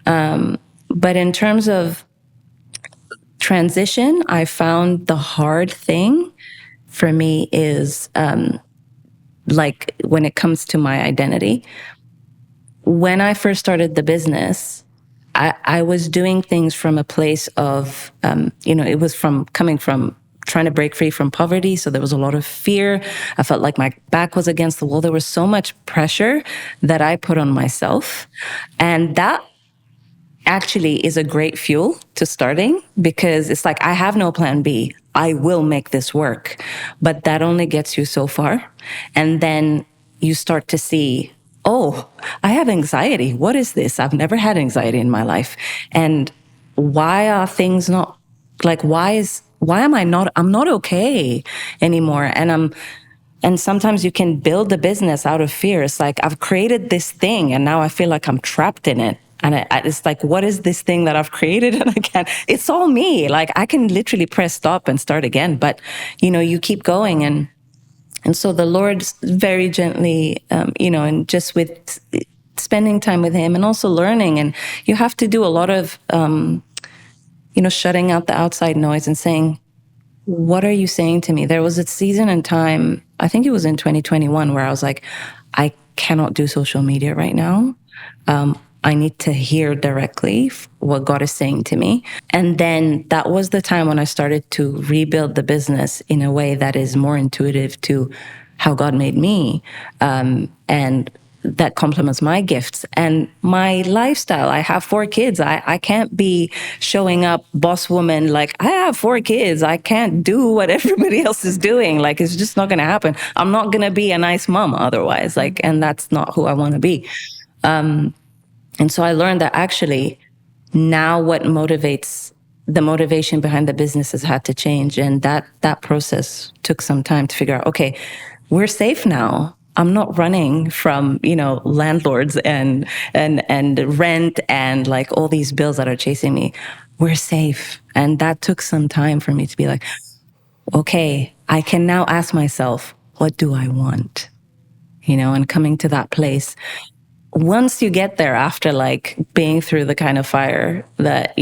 But in terms of transition, I found the hard thing for me is like when it comes to my identity. When I first started the business, I was doing things from a place of, it was coming from trying to break free from poverty. So there was a lot of fear. I felt like my back was against the wall. There was so much pressure that I put on myself. And that actually is a great fuel to starting, because it's like, I have no plan B. I will make this work. But that only gets you so far. And then you start to see, oh, I have anxiety. What is this? I've never had anxiety in my life. And why are things not, like, why am I'm not okay anymore. And sometimes you can build a business out of fear. It's like, I've created this thing and now I feel like I'm trapped in it. And it's like, what is this thing that I've created? And it's all me. Like I can literally press stop and start again. But, you keep going. And so the Lord very gently, and just with spending time with him and also learning. And you have to do a lot of, shutting out the outside noise and saying, what are you saying to me? There was a season and time, I think it was in 2021, where I was like, I cannot do social media right now. I need to hear directly what God is saying to me. And then that was the time when I started to rebuild the business in a way that is more intuitive to how God made me. And that complements my gifts and my lifestyle. I have 4 kids. I can't be showing up boss woman like, I have 4 kids. I can't do what everybody else is doing. Like, it's just not going to happen. I'm not going to be a nice mom otherwise. Like, and that's not who I want to be. And so I learned that actually now what motivates, the motivation behind the business has had to change. And that process took some time to figure out, okay, we're safe now. I'm not running from, landlords and rent and like all these bills that are chasing me. We're safe. And that took some time for me to be like, okay, I can now ask myself, what do I want? And coming to that place. Once you get there, after like being through the kind of fire that,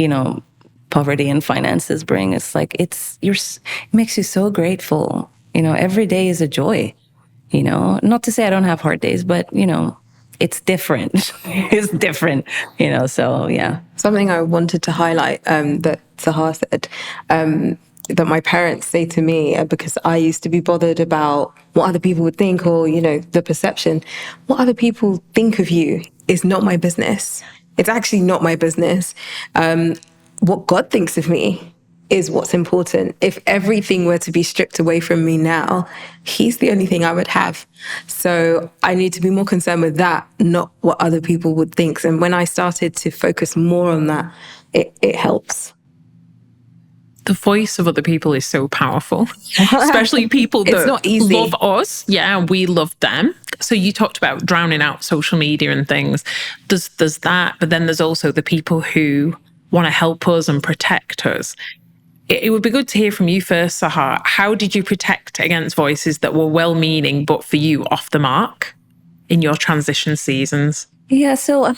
poverty and finances bring, it's like, it makes you so grateful. Every day is a joy, not to say I don't have hard days, but, it's different. It's different, so yeah. Something I wanted to highlight that Sahar said, that my parents say to me, because I used to be bothered about what other people would think or, the perception. What other people think of you is not my business. It's actually not my business. What God thinks of me is what's important. If everything were to be stripped away from me now, he's the only thing I would have. So I need to be more concerned with that, not what other people would think. And when I started to focus more on that, it helps. The voice of other people is so powerful, especially people that It's not easy. love us. Yeah, we love them. So you talked about drowning out social media and things. There's that, but then there's also the people who want to help us and protect us. It would be good to hear from you first, Sahar. How did you protect against voices that were well-meaning, but for you off the mark in your transition seasons? Yeah, so,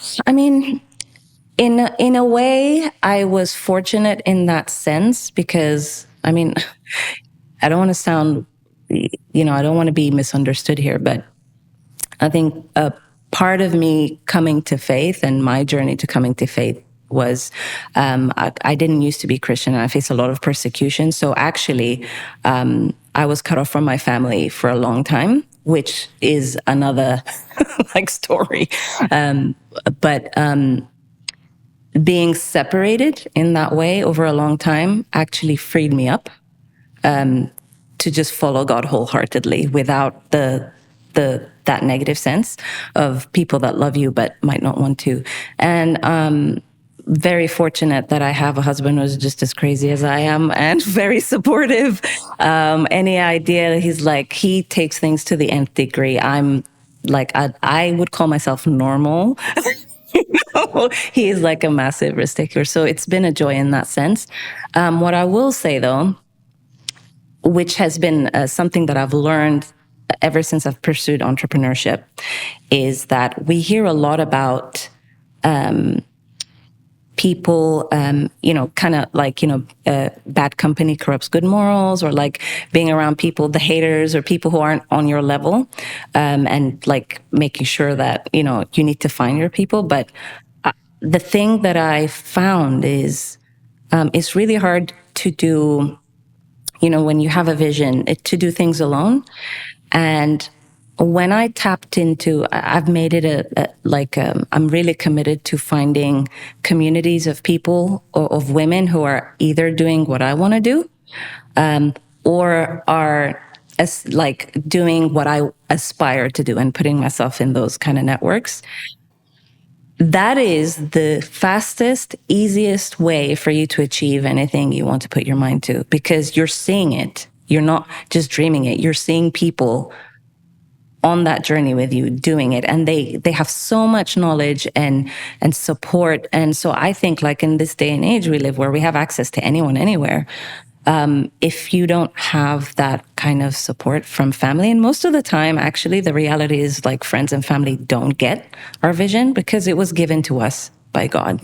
in a way, I was fortunate in that sense because, I don't want to sound, I don't want to be misunderstood here, but I think a part of me coming to faith and my journey to coming to faith was I didn't used to be Christian, and I faced a lot of persecution. So actually, I was cut off from my family for a long time, which is another like story. But being separated in that way over a long time actually freed me up to just follow God wholeheartedly without that negative sense of people that love you but might not want to. And very fortunate that I have a husband who's just as crazy as I am and very supportive. Any idea, he's like, he takes things to the nth degree. I'm like, I would call myself normal. He is like a massive risk taker. So it's been a joy in that sense. What I will say though, which has been something that I've learned ever since I've pursued entrepreneurship, is that we hear a lot about people, kind of like, bad company corrupts good morals, or like being around people, the haters, or people who aren't on your level, and like making sure that, you need to find your people. But the thing that I found is it's really hard to do, when you have a vision, to do things alone. And when I tapped into, I've made it I'm really committed to finding communities of people, or of women who are either doing what I want to do, or are doing what I aspire to do, and putting myself in those kind of networks. That is the fastest, easiest way for you to achieve anything you want to put your mind to, because you're seeing it. You're not just dreaming it. You're seeing people on that journey with you doing it, and they have so much knowledge and support. And so I think, like, in this day and age we live, where we have access to anyone, anywhere, if you don't have that kind of support from family, and most of the time, actually, the reality is, like, friends and family don't get our vision because it was given to us by God,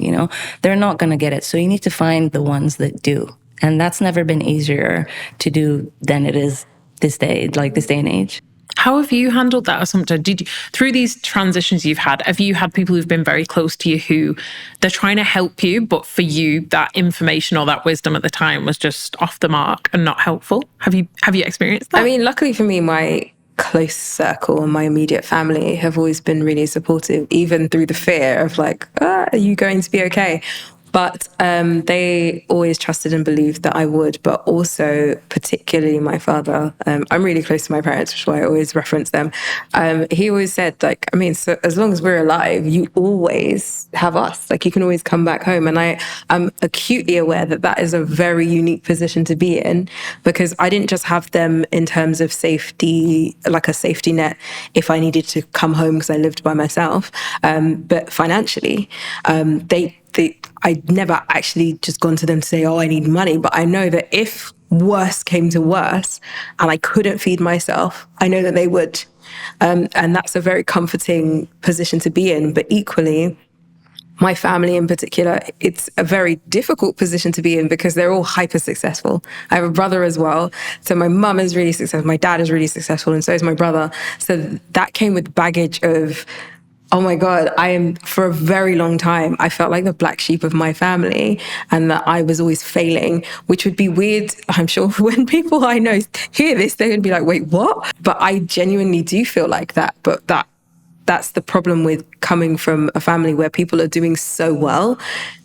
they're not going to get it. So you need to find the ones that do. And that's never been easier to do than it is this day and age. How have you handled that, Assumpta? Through these transitions you've had, have you had people who've been very close to you who they're trying to help you, but for you, that information or that wisdom at the time was just off the mark and not helpful? Have you experienced that? I mean, luckily for me, my close circle and my immediate family have always been really supportive, even through the fear of like, are you going to be okay? But they always trusted and believed that I would, but also particularly my father. I'm really close to my parents, which is why I always reference them. He always said, like, I mean, so as long as we're alive, you always have us. Like, you can always come back home. And I'm acutely aware that that is a very unique position to be in, because I didn't just have them in terms of safety, like a safety net if I needed to come home because I lived by myself, but financially, I'd never actually just gone to them to say, oh, I need money. But I know that if worse came to worse and I couldn't feed myself, I know that they would. And that's a very comforting position to be in. But equally, my family in particular, it's a very difficult position to be in because they're all hyper successful. I have a brother as well. So my mum is really successful. My dad is really successful. And so is my brother. So that came with baggage of, oh my God, for a very long time, I felt like the black sheep of my family, and that I was always failing, which would be weird. I'm sure when people I know hear this, they would be like, wait, what? But I genuinely do feel like that. But that's the problem with coming from a family where people are doing so well.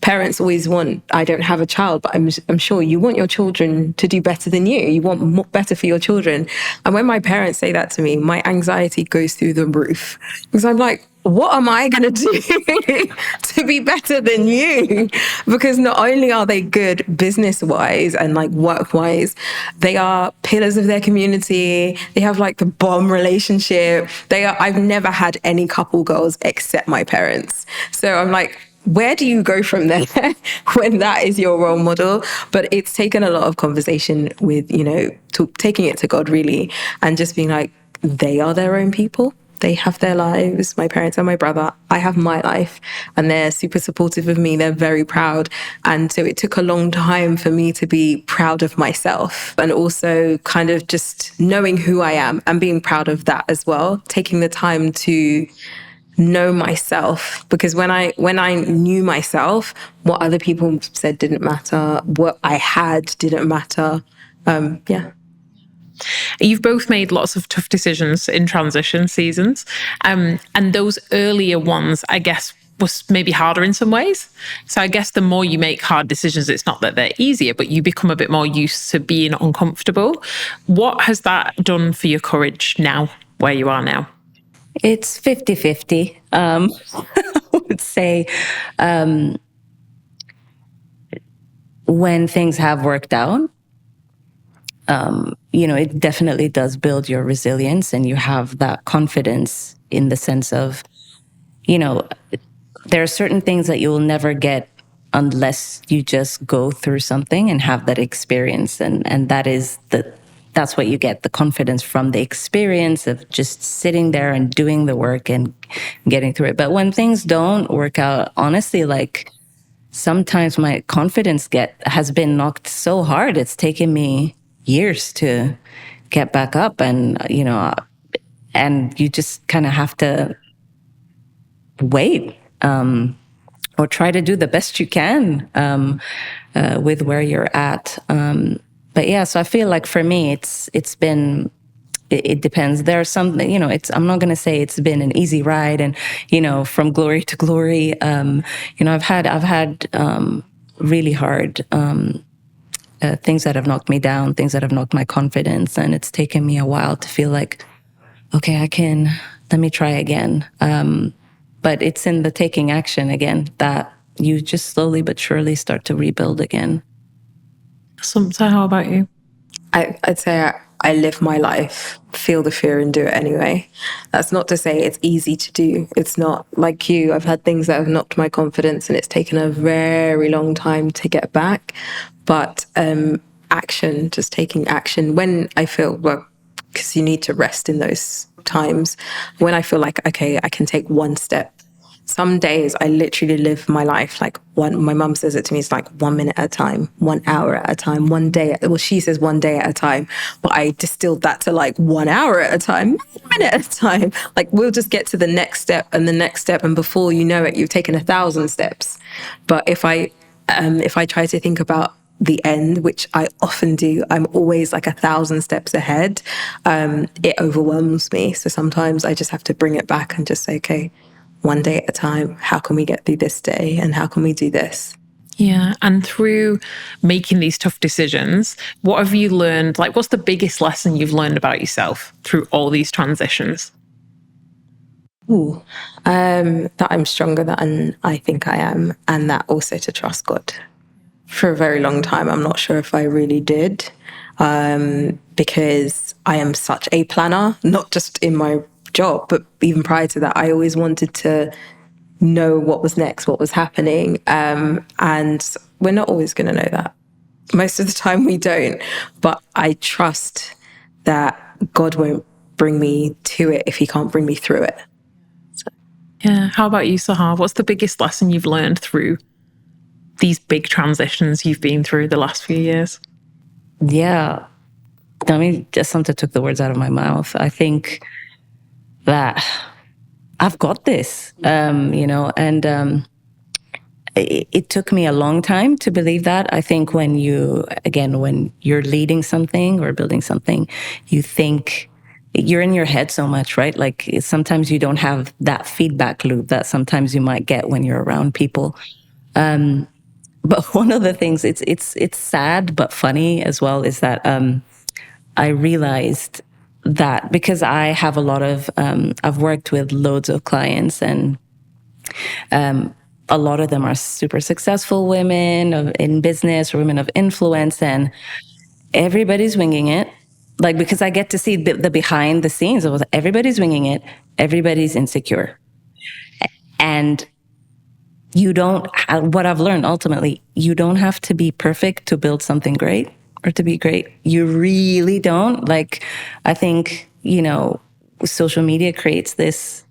Parents always want, I don't have a child, but I'm sure you want your children to do better than you. You want better for your children. And when my parents say that to me, my anxiety goes through the roof. Because I'm like, what am I going to do to be better than you? Because not only are they good business-wise and like work-wise, they are pillars of their community. They have like the bomb relationship. I've never had any couple goals except my parents. So I'm like, where do you go from there when that is your role model? But it's taken a lot of conversation with, taking it to God really, and just being like, they are their own people. They have their lives. My parents and my brother, I have my life, and they're super supportive of me. They're very proud. And so it took a long time for me to be proud of myself, and also kind of just knowing who I am and being proud of that as well. Taking the time to know myself, because when I knew myself, what other people said didn't matter, what I had didn't matter. Yeah. You've both made lots of tough decisions in transition seasons. And those earlier ones, I guess, was maybe harder in some ways. So I guess the more you make hard decisions, it's not that they're easier, but you become a bit more used to being uncomfortable. What has that done for your courage now, where you are now? It's 50-50. I would say when things have worked out, it definitely does build your resilience, and you have that confidence in the sense of, there are certain things that you will never get unless you just go through something and have that experience. And that's what you get, the confidence from the experience of just sitting there and doing the work and getting through it. But when things don't work out, honestly, like sometimes my confidence has been knocked so hard, it's taken me years to get back up. And, and you just kind of have to wait, or try to do the best you can with where you're at. But yeah, so I feel like for me, it depends. There are some, I'm not going to say it's been an easy ride and, from glory to glory. I've had really hard things that have knocked me down, things that have knocked my confidence. And it's taken me a while to feel like, okay, let me try again. But it's in the taking action again that you just slowly but surely start to rebuild again. Assumpta, how about you? I'd say I live my life, feel the fear and do it anyway. That's not to say it's easy to do. It's not like you. I've had things that have knocked my confidence and it's taken a very long time to get back. But action, just taking action when I feel, well, because you need to rest in those times. When I feel like, okay, I can take one step. Some days I literally live my life like my mum says it to me, it's like 1 minute at a time, 1 hour at a time, she says 1 day at a time, but I distilled that to like 1 hour at a time, 1 minute at a time. Like we'll just get to the next step and the next step. And before you know it, you've taken 1,000 steps. But if I try to think about the end, which I often do, I'm always like 1,000 steps ahead. It overwhelms me. So sometimes I just have to bring it back and just say, okay, 1 day at a time, how can we get through this day and how can we do this? Yeah. And through making these tough decisions, what have you learned? Like, what's the biggest lesson you've learned about yourself through all these transitions? That I'm stronger than I think I am, and that also to trust God. For a very long time, I'm not sure if I really did, because I am such a planner, not just in my job, but even prior to that, I always wanted to know what was next, what was happening. And we're not always going to know that. Most of the time we don't, but I trust that God won't bring me to it if he can't bring me through it. So. Yeah. How about you, Sahar? What's the biggest lesson you've learned through these big transitions you've been through the last few years? Yeah. I mean, Assumpta took the words out of my mouth. I think that I've got this, it took me a long time to believe that. I think when you're leading something or building something, you think you're in your head so much, right? Like sometimes you don't have that feedback loop that sometimes you might get when you're around people. But one of the things, it's sad but funny as well, is that I realized that because I have a lot of, I've worked with loads of clients, and a lot of them are super successful women in business or women of influence, and everybody's winging it. Like, because I get to see the behind the scenes of everybody's winging it, everybody's insecure. And what I've learned ultimately, you don't have to be perfect to build something great or to be great. You really don't. Like, I think, social media creates this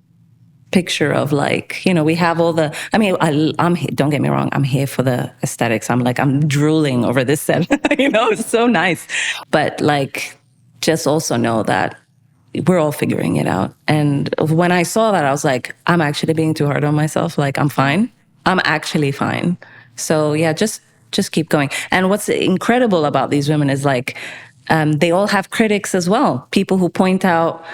picture of like, we have all the, I'm don't get me wrong, I'm here for the aesthetics. I'm drooling over this set, it's so nice. But like, just also know that we're all figuring it out. And when I saw that, I was like, I'm actually being too hard on myself. Like, I'm fine. I'm actually fine. So yeah, just keep going. And what's incredible about these women is like, they all have critics as well. People who point out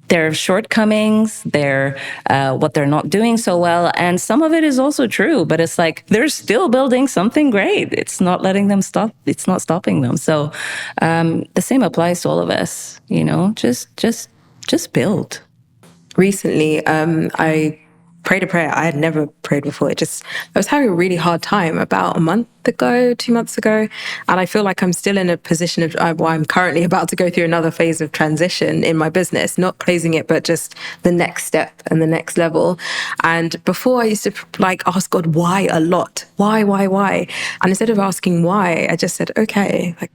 their shortcomings, their what they're not doing so well. And some of it is also true, but it's like they're still building something great. It's not letting them stop. It's not stopping them. So the same applies to all of us, you know, just build. Recently, I prayed a prayer I had never prayed before. I was having a really hard time about a month ago, 2 months ago. And I feel like I'm still in a position of, I'm currently about to go through another phase of transition in my business, not closing it, but just the next step and the next level. And before I used to like ask God why a lot. Why? And instead of asking why, I just said, okay, like,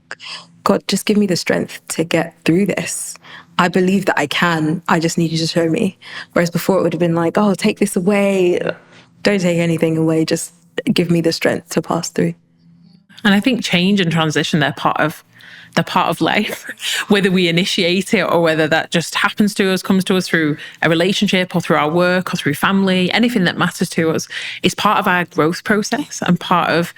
God, just give me the strength to get through this. I believe that I can. I just need you to show me. Whereas before it would have been like, oh, take this away. Don't take anything away. Just give me the strength to pass through. And I think change and transition, they're part of life, whether we initiate it or whether that just happens to us, comes to us through a relationship or through our work or through family, anything that matters to us is part of our growth process and part of,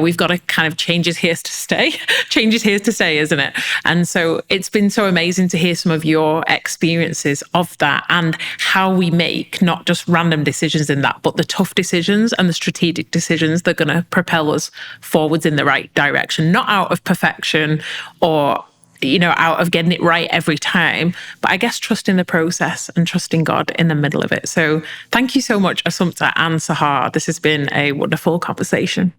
we've got to kind of change is here to stay. Change is here to stay, isn't it? And so it's been so amazing to hear some of your experiences of that and how we make not just random decisions in that, but the tough decisions and the strategic decisions that are going to propel us forwards in the right direction, not out of perfection or, out of getting it right every time, but I guess trusting the process and trusting God in the middle of it. So thank you so much, Assumpta and Sahar. This has been a wonderful conversation.